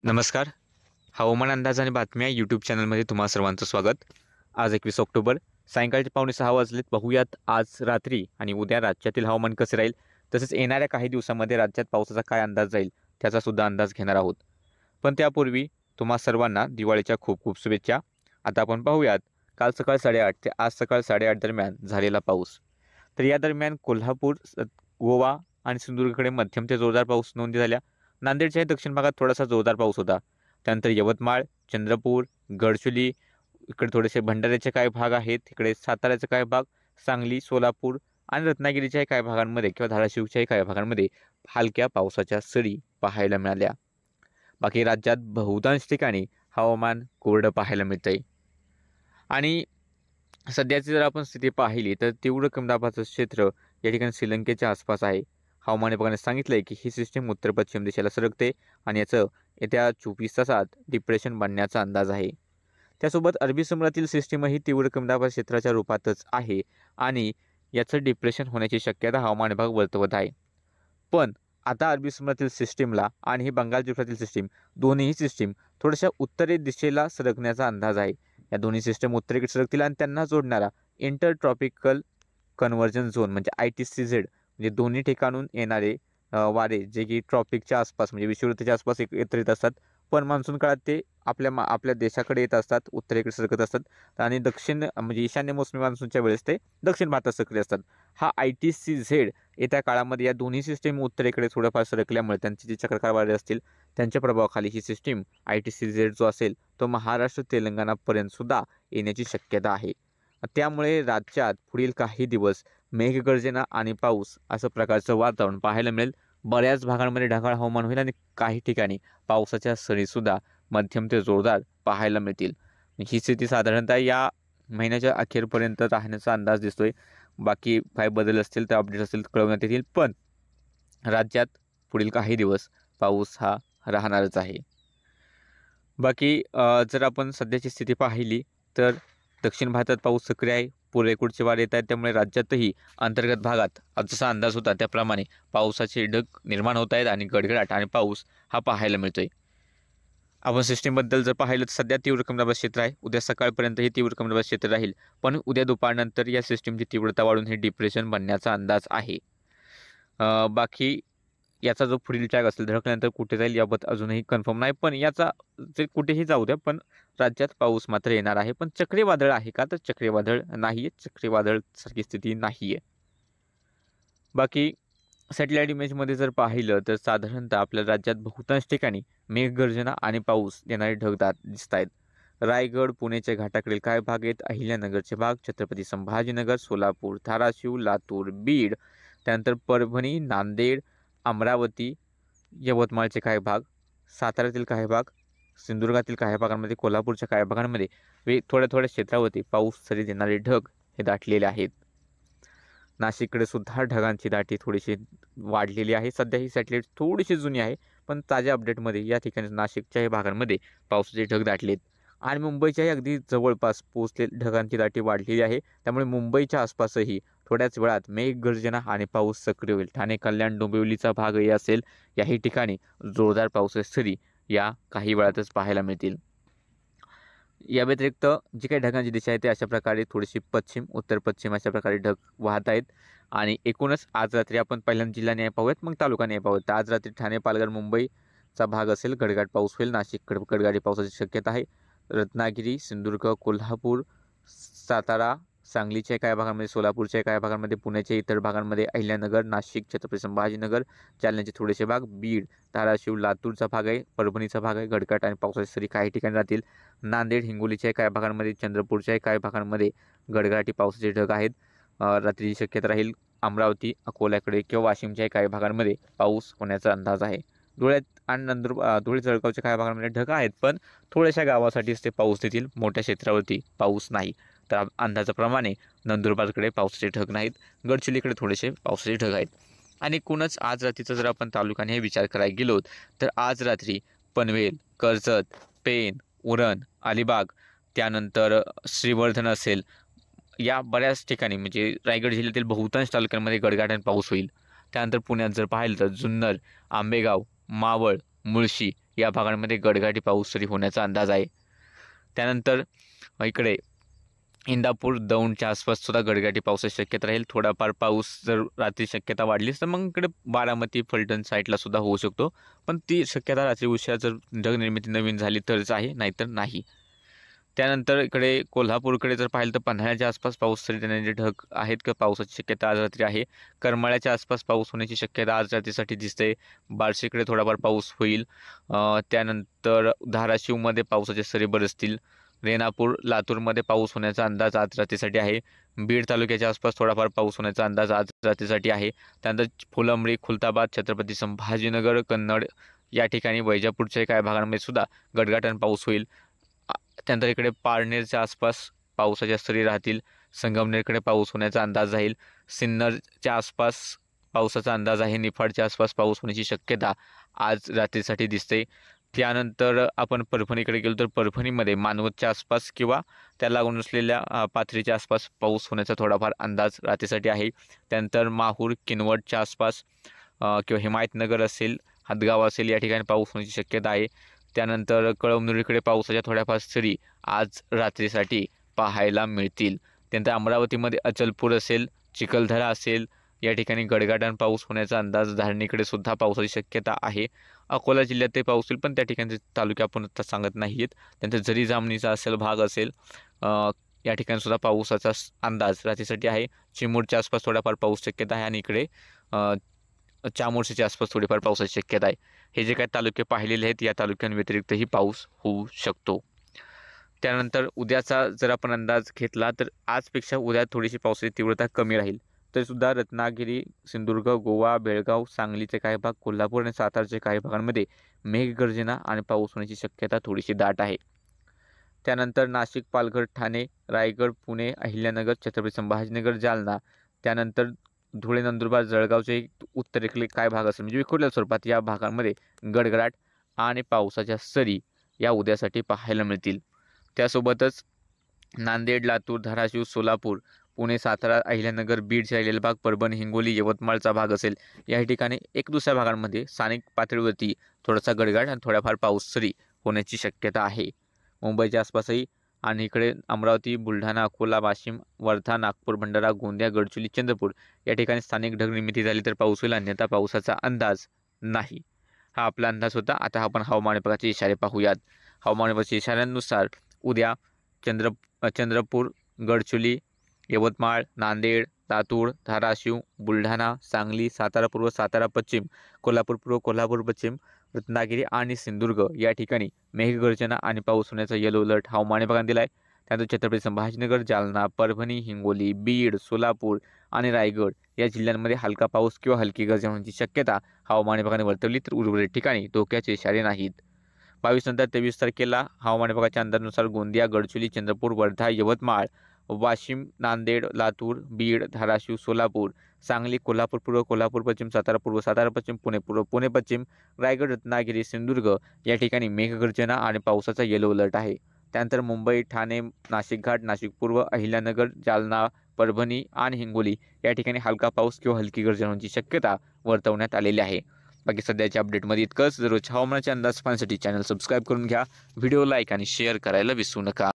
नमस्कार. हवामान अंदाज आणि बातम्या यूट्यूब चॅनलमध्ये तुम्हा सर्वांचं स्वागत. आज 21 ऑक्टोबर सायंकाळचे 5:45 वाजलेत. पाहूयात आज रात्री आणि उद्या राज्यातील हवामान कसे राहील, तसेच येणाऱ्या काही दिवसांमध्ये राज्यात पावसाचा काय अंदाज जाईल त्याचा सुद्धा अंदाज घेणार आहोत. पण त्यापूर्वी तुम्हा सर्वांना दिवाळीच्या खूप खूप शुभेच्छा. आता आपण पाहूयात काल सकाळ 8:30 ते आज सकाळ 8:30 दरम्यान झालेला पाऊस. तर या दरम्यान कोल्हापूर, गोवा आणि सिंधुदुर्गकडे मध्यम ते जोरदार पाऊस नोंदी झाल्या. नांदेडच्याही दक्षिण भागात थोडासा जोरदार पाऊस होता. त्यानंतर यवतमाळ, चंद्रपूर, गडचिरोली, इकडे थोडेसे भंडाऱ्याचे काही भाग आहेत, इकडे साताऱ्याचे काही भाग, सांगली, सोलापूर आणि रत्नागिरीच्याही काही भागांमध्ये किंवा धाराशिवच्याही काही भागांमध्ये हलक्या पावसाच्या सरी पाहायला मिळाल्या. बाकी राज्यात बहुतांश ठिकाणी हवामान कोरडं पाहायला मिळतंय. आणि सध्याची जर आपण स्थिती पाहिली तर तीव्र कमी दाबाचं क्षेत्र या ठिकाणी श्रीलंकेच्या आसपास आहे. हवामान विभागाने सांगितलंय की ही सिस्टीम उत्तर पश्चिम दिशेला सरकते आणि याचं येत्या 24 तासात डिप्रेशन बनण्याचा अंदाज आहे. त्यासोबत अरबी समुद्रातील सिस्टीमही तीव्र कमी दाब क्षेत्राच्या रूपातच आहे आणि याचं डिप्रेशन होण्याची शक्यता हवामान विभाग वर्तवत आहे. पण आता अरबी समुद्रातील सिस्टीमला आणि ही बंगालच्या उपसागरातील सिस्टीम, दोन्हीही सिस्टीम थोड्याशा उत्तरे दिशेला सरकण्याचा अंदाज आहे. या दोन्ही सिस्टम उत्तरेकडे सरकतील आणि त्यांना जोडणारा इंटर ट्रॉपिकल कन्व्हर्जन झोन म्हणजे ITCZ म्हणजे दोन्ही ठिकाणून येणारे वारे जे की ट्रॉपिकच्या आसपास म्हणजे विषुववृत्ताच्या आसपास एकत्र येत असतात, पण मान्सून काळात ते आपल्या देशाकडे येत असतात, उत्तरेकडे सरकत असतात आणि दक्षिण म्हणजे ईशान्य मोसमी मान्सूनच्या वेळेस ते दक्षिण भारतात सक्रिय असतात. हा ITCZ येत्या काळामध्ये या दोन्ही सिस्टीम उत्तरेकडे थोडंफार सरकल्यामुळे त्यांचे जे चक्राकार वारे असतील त्यांच्या प्रभावाखाली ही सिस्टीम ITCZ जो असेल तो महाराष्ट्र तेलंगणापर्यंत सुद्धा येण्याची शक्यता आहे. त्यामुळे राज्यात पुढील काही दिवस मेघगर्जना आणि पाऊस असं प्रकारचं वातावरण पाहायला मिळेल. बऱ्याच भागांमध्ये ढगाळ हवामान होईल आणि काही ठिकाणी पावसाच्या सरीसुद्धा मध्यम ते जोरदार पाहायला मिळतील. ही स्थिती साधारणतः या महिन्याच्या अखेरपर्यंत राहण्याचा अंदाज दिसतोय. बाकी काय बदल असतील तर अपडेट असतील कळवण्यात येतील, पण राज्यात पुढील काही दिवस पाऊस हा राहणारच आहे. बाकी जर आपण सध्याची स्थिती पाहिली तर दक्षिण भारतात पाऊस सक्रिय आहे, पूर्वेकडचे वारे येत आहेत, त्यामुळे राज्यातही अंतर्गत भागात जसा अंदाज होता त्याप्रमाणे पावसाचे ढग निर्माण होत आहेत आणि गडगडाट आणि पाऊस हा पाहायला मिळतोय. आपण सिस्टीमबद्दल जर पाहिलं तर सध्या तीव्र कमी दाबाचं क्षेत्र आहे. उद्या सकाळपर्यंत हे तीव्र कमी दाबाचं क्षेत्र राहील, पण उद्या दुपारनंतर या सिस्टीमची तीव्रता वाढून हे डिप्रेशन बनण्याचा अंदाज आहे. बाकी याचा जो पुढील ट्रॅक असेल धडकल्यानंतर कुठे जाईल याबाबत अजूनही कन्फर्म नाही, पण याचा जे कुठेही जाऊ द्या, पण राज्यात पाऊस मात्र येणार आहे. पण चक्रीवादळ आहे का, तर चक्रीवादळ नाही आहे, चक्रीवादळसारखी स्थिती नाही आहे. बाकी सॅटेलाईट इमेजमध्ये जर पाहिलं तर साधारणतः आपल्या राज्यात बहुतांश ठिकाणी मेघगर्जना आणि पाऊस येणारे ढगदाट दिसत आहेत. रायगड, पुणेच्या घाटाकडील काय भाग आहेत, अहिल्यानगरचे भाग, छत्रपती संभाजीनगर, सोलापूर, धाराशिव, लातूर, बीड, त्यानंतर परभणी, नांदेड, अमरावती, यवतमाळचे काही भाग, साताऱ्यातील काही भाग, सिंधुदुर्गातील काही भागांमध्ये, कोल्हापूरच्या काही भागांमध्ये थोड्या थोड्या क्षेत्रावरती पाऊस सरी देणारे ढग हे दाटलेले आहेत. नाशिककडे सुद्धा ढगांची दाटी थोडीशी वाढलेली आहे. सध्या ही सॅटेलाईट थोडीशी जुनी आहे, पण ताज्या अपडेटमध्ये या ठिकाणी नाशिकच्याही भागांमध्ये पावसाचे ढग दाटलेत आणि मुंबईच्याही अगदी जवळपास पोहोचले ढगांची दाटी वाढलेली आहे. त्यामुळे मुंबईच्या आसपासही थोड्याच वेळात मेघगर्जना आणि पाऊस सक्रिय होईल. ठाणे, कल्याण, डोंबिवलीचा भागही असेल, याही ठिकाणी जोरदार पावसाच्या सरी या काही वेळातच पाहायला मिळतील. या व्यतिरिक्त जी काही ढगांची दिशा आहे ते अशा प्रकारे थोडीशी पश्चिम, उत्तर पश्चिम अशा प्रकारे ढग वाहत आहेत. आणि एकूणच आज रात्री आपण पहिल्यांदा जिल्हा न्याय पाहूयात, मग तालुका न्याय पाहूयात. तर आज रात्री ठाणे, पालघर, मुंबईचा भाग असेल, गडगडाट पाऊस होईल. नाशिक गडगडाटी पावसाची शक्यता आहे. रत्नागिरी, सिंधुदुर्ग, कोल्हापूर, सातारा, सांगलीच्या काही भागांमध्ये, सोलापूरच्या काही भागांमध्ये, पुण्याच्या इतर भागांमध्ये, अहिल्यानगर, नाशिक, छत्रपती संभाजीनगर, जालन्याचे थोडेसे भाग, बीड, धाराशिव, लातूरचा भाग आहे, परभणीचा भाग आहे. गडगडाट आणि पावसाची सरी काही ठिकाणी राहतील. नांदेड, हिंगोलीच्या काही भागांमध्ये, चंद्रपूरच्या काही भागांमध्ये गडगडाटी पावसाचे ढग आहेत. रात्रीची शक्यता राहील. अमरावती, अकोल्याकडे किंवा वाशिमच्या काही भागांमध्ये पाऊस होण्याचा अंदाज आहे. धुळ्यात आणि धुळे, जळगावच्या काही भागांमध्ये ढग आहेत, पण थोड्याशा गावासाठीच ते पाऊस देतील, मोठ्या क्षेत्रावरती पाऊस नाही. तर अंदाजाप्रमाणे नंदुरबारकडे पावसाचे ढग नाहीत, गडचिरोलीकडे थोडेसे पावसाचे ढग आहेत. आणि एकूणच आज रात्रीचा जर आपण तालुक्याने विचार करायला गेलो तर आज रात्री पनवेल, कर्जत, पेण, उरण, अलिबाग, त्यानंतर श्रीवर्धन असेल, या बऱ्याच ठिकाणी म्हणजे रायगड जिल्ह्यातील बहुतांश तालुक्यांमध्ये गडगडाट आणि पाऊस होईल. त्यानंतर पुण्यात जर पाहिलं तर जुन्नर, आंबेगाव, मावळ, मुळशी या भागांमध्ये गडगडाटी पाऊस तरी होण्याचा अंदाज आहे. त्यानंतर इकडे इंदापूर दौंडच्या आसपास सुद्धा गडगडाटी पावसाची शक्यता राहील. थोडाफार पाऊस जर रात्री शक्यता वाढलीच तर मग इकडे बारामती फलटण साईडला सुद्धा होऊ शकतो, पण ती शक्यता रात्री उशिरा जर ढगनिर्मिती नवीन झाली तरच आहे, नाहीतर नाही. त्यानंतर इकडे कोल्हापूरकडे जर पाहिलं तर पन्हाळ्याच्या आसपास पाऊस तरी देण्याचे ढग आहेत का पावसाची शक्यता आज रात्री आहे. करमाळ्याच्या आसपास पाऊस होण्याची शक्यता आज रात्रीसाठी दिसते. बार्शीकडे थोडाफार पाऊस होईल. त्यानंतर धाराशिवमध्ये पावसाचे सरी बरसतील. रेणापूर लातूरमध्ये पाऊस होण्याचा अंदाज आज रात्रीसाठी आहे. बीड तालुक्याच्या आसपास थोडाफार पाऊस होण्याचा अंदाज आज रात्रीसाठी आहे. त्यानंतर फुलंब्री, खुलताबाद, छत्रपती संभाजीनगर, कन्नड या ठिकाणी वैजापूरच्या काही भागांमध्ये सुद्धा गडगडाटाने पाऊस होईल. त्यानंतर इकडे पारनेरच्या आसपास पावसाच्या सरी राहतील. संगमनेरकडे पाऊस होण्याचा अंदाज राहील. सिन्नरच्या आसपास पावसाचा अंदाज आहे. निफाडच्या आसपास पाऊस होण्याची शक्यता आज रात्रीसाठी दिसते. त्यानंतर आपण परभणीकडे गेलो तर परभणीमध्ये मानवतच्या आसपास किंवा त्या लागून असलेल्या पाथरीच्या आसपास पाऊस होण्याचा थोडाफार अंदाज रात्रीसाठी आहे. त्यानंतर माहूर, किनवटच्या आसपास किंवा हिमायतनगर असेल, हदगाव असेल या ठिकाणी पाऊस होण्याची शक्यता आहे. त्यानंतर कळमनुरीकडे पावसाच्या थोड्याफार सरी आज रात्रीसाठी पाहायला मिळतील. त्यानंतर अमरावतीमध्ये अचलपूर असेल, चिखलदरा असेल या ठिकाणी गडगडाटाने पाऊस होण्याचा अंदाज. धारणीकडे सुद्धा पावसाची शक्यता आहे. अकोला जिल्ह्यात ते पाऊस होईल, पण त्या ठिकाणचे तालुके आपण आता सांगत नाही आहेत. त्यानंतर जरी जामणीचा असेल भाग असेल या ठिकाणी सुद्धा पावसाचा अंदाज रात्रीसाठी आहे. चिमूरच्या आसपास थोडाफार पाऊस शक्यता आहे आणि इकडे चामोर्शीच्या आसपास थोडीफार पावसाची शक्यता आहे. हे जे काही तालुके पाहिलेले आहेत या तालुक्यांव्यतिरिक्तही पाऊस होऊ शकतो. त्यानंतर उद्याचा जर आपण अंदाज घेतला तर आजपेक्षा उद्या थोडीशी पावसाची तीव्रता कमी राहील. तरीसुद्धा रत्नागिरी, सिंधुदुर्ग, गोवा, बेळगाव, सांगलीचे काही भाग, कोल्हापूर आणि सातारच्या काही भागांमध्ये मेघगर्जना आणि पाऊस होण्याची शक्यता थोडीशी दाट आहे. त्यानंतर नाशिक, पालघर, ठाणे, रायगड, पुणे, अहिल्यानगर, छत्रपती संभाजीनगर, जालना, त्यानंतर धुळे, नंदुरबार, जळगावचे उत्तरेकडील काय भाग असेल म्हणजे विखुरलेल्या स्वरूपात या भागांमध्ये गडगडाट आणि पावसाच्या सरी या उद्यासाठी पाहायला मिळतील. त्यासोबतच नांदेड, लातूर, धाराशिव, सोलापूर, पुणे, सातारा, अहिल्यानगर, बीडचे राहिलेला भाग, परभणी, हिंगोली, यवतमाळचा भाग असेल या ठिकाणी एक दुसऱ्या भागांमध्ये स्थानिक पातळीवरती थोडासा गडगडाट आणि थोड्याफार पाऊस सरी होण्याची शक्यता आहे. मुंबईच्या आसपासही आणि इकडे अमरावती, बुलढाणा, अकोला, वाशिम, वर्धा, नागपूर, भंडारा, गोंदिया, गडचिरोली, चंद्रपूर या ठिकाणी स्थानिक ढगनिर्मिती झाली तर पाऊस होईल, अन्यथा पावसाचा अंदाज नाही. हा आपला अंदाज होता. आता आपण हवामान विभागाचे इशारे पाहूयात. हवामान विभागाच्या इशाऱ्यांनुसार उद्या चंद्रपूर, गडचिरोली, यवतमाळ, नांदेड, लातूर, धाराशिव, बुलढाणा, सांगली, सातारा पूर्व, सातारा पश्चिम, कोल्हापूर पूर्व, कोल्हापूर पश्चिम, रत्नागिरी आणि सिंधुदुर्ग या ठिकाणी मेघगर्जना आणि पाऊस होण्याचा येलो अलर्ट हवामान विभागाने दिला आहे. त्यानंतर छत्रपती संभाजीनगर, जालना, परभणी, हिंगोली, बीड, सोलापूर आणि रायगड या जिल्ह्यांमध्ये हलका पाऊस किंवा हलकी गर्जना होण्याची शक्यता हवामान विभागाने वर्तवली, तर उर्वरित ठिकाणी धोक्याचे इशारे नाहीत. 22 नंतर 23 तारखेला हवामान विभागाच्या अंदाजानुसार गोंदिया, गडचिरोली, चंद्रपूर, वर्धा, यवतमाळ, वाशिम, नांदेड, लातूर, बीड, धाराशिव, सोलापूर, सांगली, कोल्हापूर पूर्व, कोल्हापूर पश्चिम, सातारा पूर्व, सातारा पश्चिम, पुणे पूर्व, पुणे पश्चिम, रायगड, रत्नागिरी, सिंधुदुर्ग या ठिकाणी मेघगर्जना आणि पावसाचा येलो अलर्ट आहे. त्यानंतर मुंबई, ठाणे, नाशिक घाट, नाशिक पूर्व, अहिल्यानगर, जालना, परभणी आणि हिंगोली या ठिकाणी हलका पाऊस किंवा हलकी गर्जना होण्याची शक्यता वर्तवण्यात आलेली आहे. बाकी सध्याच्या अपडेटमध्ये इतकंच. दररोज हवामानाचे अंदाज पाहण्यासाठी चॅनल सबस्क्राईब करून घ्या. व्हिडिओ लाईक आणि शेअर करायला विसरू नका.